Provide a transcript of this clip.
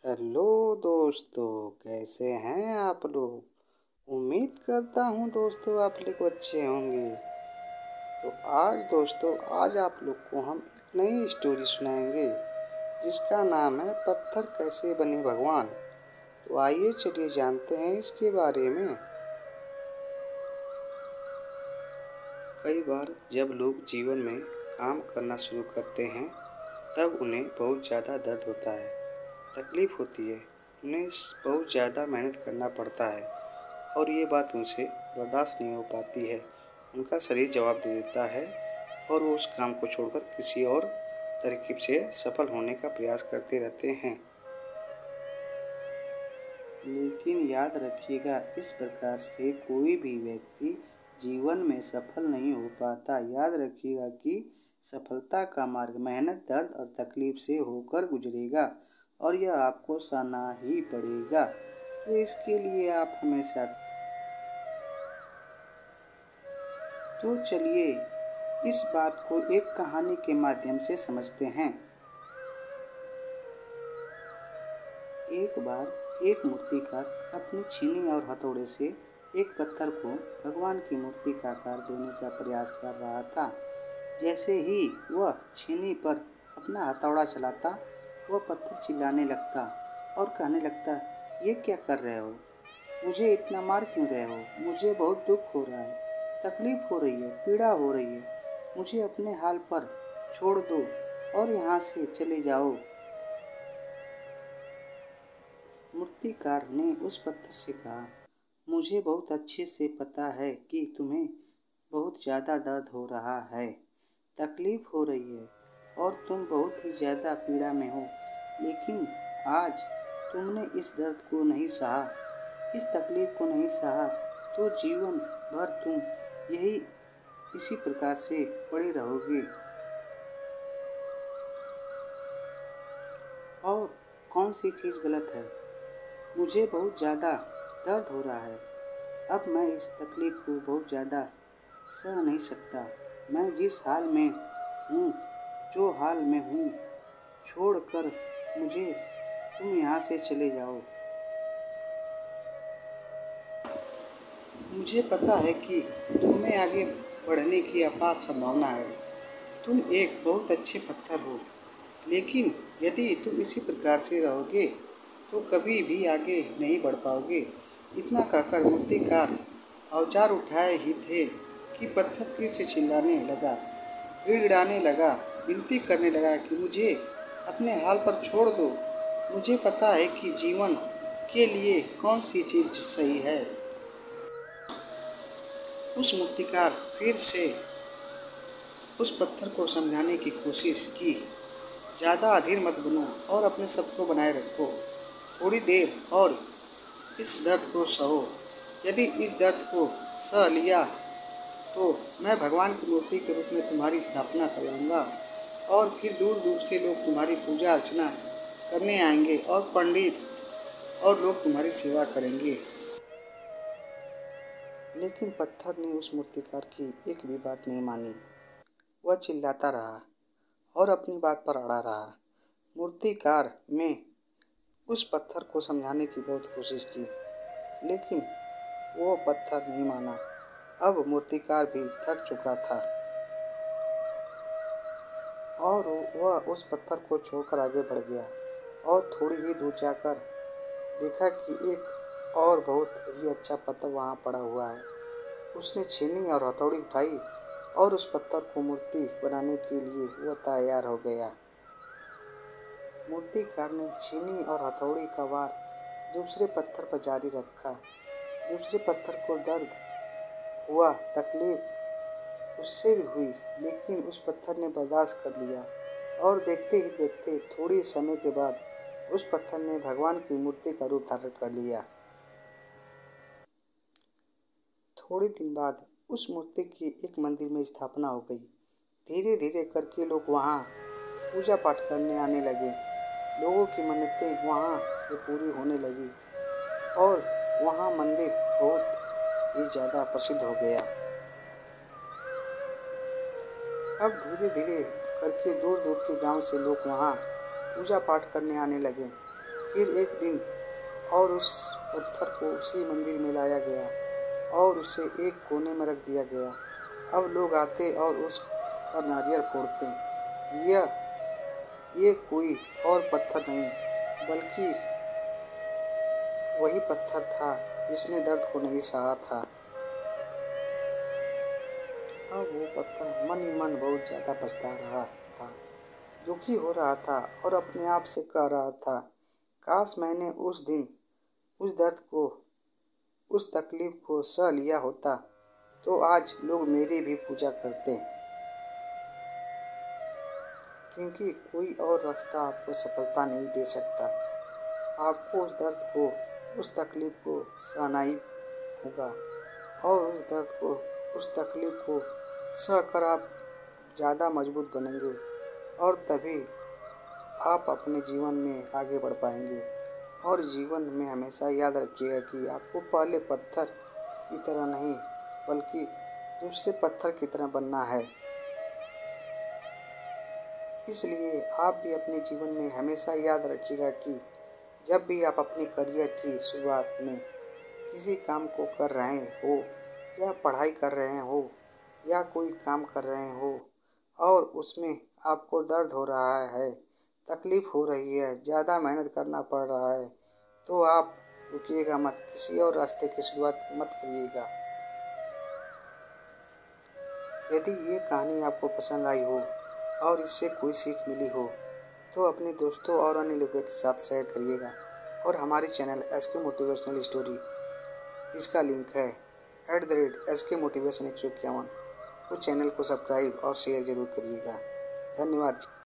Hello दोस्तों, कैसे हैं आप लोग। उम्मीद करता हूँ दोस्तों आप लोग अच्छे होंगे। तो आज आप लोग को हम एक नई स्टोरी सुनाएंगे जिसका नाम है पत्थर कैसे बने भगवान। तो आइए चलिए जानते हैं इसके बारे में। कई बार जब लोग जीवन में काम करना शुरू करते हैं तब उन्हें बहुत ज़्यादा दर्द होता है, तकलीफ होती है, उन्हें बहुत ज़्यादा मेहनत करना पड़ता है और ये बात उनसे बर्दाश्त नहीं हो पाती है। उनका शरीर जवाब दे देता है और वो उस काम को छोड़कर किसी और तरकीब से सफल होने का प्रयास करते रहते हैं। लेकिन याद रखिएगा, इस प्रकार से कोई भी व्यक्ति जीवन में सफल नहीं हो पाता। याद रखिएगा कि सफलता का मार्ग मेहनत, दर्द और तकलीफ से होकर गुजरेगा और यह आपको सहना ही पड़ेगा। तो इसके लिए आप हमेशा तो चलिए इस बात को एक कहानी के माध्यम से समझते हैं। एक बार एक मूर्तिकार अपनी छीनी और हथौड़े से एक पत्थर को भगवान की मूर्ति का आकार देने का प्रयास कर रहा था। जैसे ही वह छीनी पर अपना हथौड़ा चलाता, वह पत्थर चिल्लाने लगता और कहने लगता, ये क्या कर रहे हो? मुझे इतना मार क्यों रहे हो? मुझे बहुत दुख हो रहा है, तकलीफ हो रही है, पीड़ा हो रही है। मुझे अपने हाल पर छोड़ दो और यहाँ से चले जाओ। मूर्तिकार ने उस पत्थर से कहा, मुझे बहुत अच्छे से पता है कि तुम्हें बहुत ज़्यादा दर्द हो रहा है, तकलीफ हो रही है और तुम बहुत ही ज़्यादा पीड़ा में हो। लेकिन आज तुमने इस दर्द को नहीं सहा, इस तकलीफ को नहीं सहा, तो जीवन भर तुम यही इसी प्रकार से पड़े रहोगे। और कौन सी चीज़ गलत है? मुझे बहुत ज़्यादा दर्द हो रहा है। अब मैं इस तकलीफ को बहुत ज़्यादा सह नहीं सकता। मैं जिस हाल में हूँ, जो हाल में हूँ, छोड़कर मुझे तुम यहाँ से चले जाओ। मुझे पता है कि तुम्हें आगे बढ़ने की अपार संभावना है। तुम एक बहुत अच्छे पत्थर हो, लेकिन यदि तुम इसी प्रकार से रहोगे तो कभी भी आगे नहीं बढ़ पाओगे। इतना कहकर मूर्तिकार औजार उठाए ही थे कि पत्थर फिर से चिल्लाने लगा, गिड़गिड़ाने लगा, विनती करने लगा कि मुझे अपने हाल पर छोड़ दो। मुझे पता है कि जीवन के लिए कौन सी चीज़ सही है। उस मूर्तिकार फिर से उस पत्थर को समझाने की कोशिश की, ज़्यादा अधीर मत बनो और अपने सबको बनाए रखो। थोड़ी देर और इस दर्द को सहो। यदि इस दर्द को सह लिया तो मैं भगवान की मूर्ति के रूप में तुम्हारी स्थापना करवाऊंगा और फिर दूर दूर से लोग तुम्हारी पूजा अर्चना करने आएंगे और पंडित और लोग तुम्हारी सेवा करेंगे। लेकिन पत्थर ने उस मूर्तिकार की एक भी बात नहीं मानी। वह चिल्लाता रहा और अपनी बात पर अड़ा रहा। मूर्तिकार में उस पत्थर को समझाने की बहुत कोशिश की, लेकिन वो पत्थर नहीं माना। अब मूर्तिकार भी थक चुका था और वह उस पत्थर को छोड़कर आगे बढ़ गया और थोड़ी ही दूर जाकर देखा कि एक और बहुत ही अच्छा पत्थर वहाँ पड़ा हुआ है। उसने छीनी और हथौड़ी उठाई और उस पत्थर को मूर्ति बनाने के लिए वह तैयार हो गया। मूर्तिकार ने छीनी और हथौड़ी का वार दूसरे पत्थर पर जारी रखा। दूसरे पत्थर को दर्द हुआ, तकलीफ उससे भी हुई, लेकिन उस पत्थर ने बर्दाश्त कर लिया और देखते ही देखते थोड़ी समय के बाद उस पत्थर ने भगवान की मूर्ति का रूप धारण कर लिया। थोड़े दिन बाद उस मूर्ति की एक मंदिर में स्थापना हो गई। धीरे धीरे करके लोग वहाँ पूजा पाठ करने आने लगे। लोगों की मन्नतें वहाँ से पूरी होने लगी और वहाँ मंदिर बहुत ही ज़्यादा प्रसिद्ध हो गया। अब धीरे धीरे करके दूर दूर के गांव से लोग वहाँ पूजा पाठ करने आने लगे। फिर एक दिन और उस पत्थर को उसी मंदिर में लाया गया और उसे एक कोने में रख दिया गया। अब लोग आते और उस पर नारियल फोड़ते। ये कोई और पत्थर नहीं बल्कि वही पत्थर था जिसने दर्द को नहीं सहा था। अब वो पत्थर मन ही मन बहुत ज़्यादा पछता रहा था, दुखी हो रहा था और अपने आप से कह रहा था, काश मैंने उस दिन उस दर्द को, उस तकलीफ को सह लिया होता तो आज लोग मेरी भी पूजा करते। क्योंकि कोई और रास्ता आपको सफलता नहीं दे सकता। आपको उस दर्द को, उस तकलीफ को सहना ही होगा और उस दर्द को, उस तकलीफ को सहकर आप ज़्यादा मजबूत बनेंगे और तभी आप अपने जीवन में आगे बढ़ पाएंगे। और जीवन में हमेशा याद रखिएगा कि आपको पहले पत्थर की तरह नहीं बल्कि दूसरे पत्थर की तरह बनना है। इसलिए आप भी अपने जीवन में हमेशा याद रखिएगा कि जब भी आप अपने करियर की शुरुआत में किसी काम को कर रहे हो या पढ़ाई कर रहे हो या कोई काम कर रहे हो और उसमें आपको दर्द हो रहा है, तकलीफ हो रही है, ज़्यादा मेहनत करना पड़ रहा है, तो आप रुकिएगा मत, किसी और रास्ते की शुरुआत मत करिएगा। यदि ये कहानी आपको पसंद आई हो और इससे कोई सीख मिली हो तो अपने दोस्तों और अन्य लोगों के साथ शेयर करिएगा। और हमारे चैनल SK मोटिवेशनल स्टोरी, इसका लिंक है @SK मोटिवेशन 151, तो चैनल को सब्सक्राइब और शेयर जरूर करिएगा। धन्यवाद।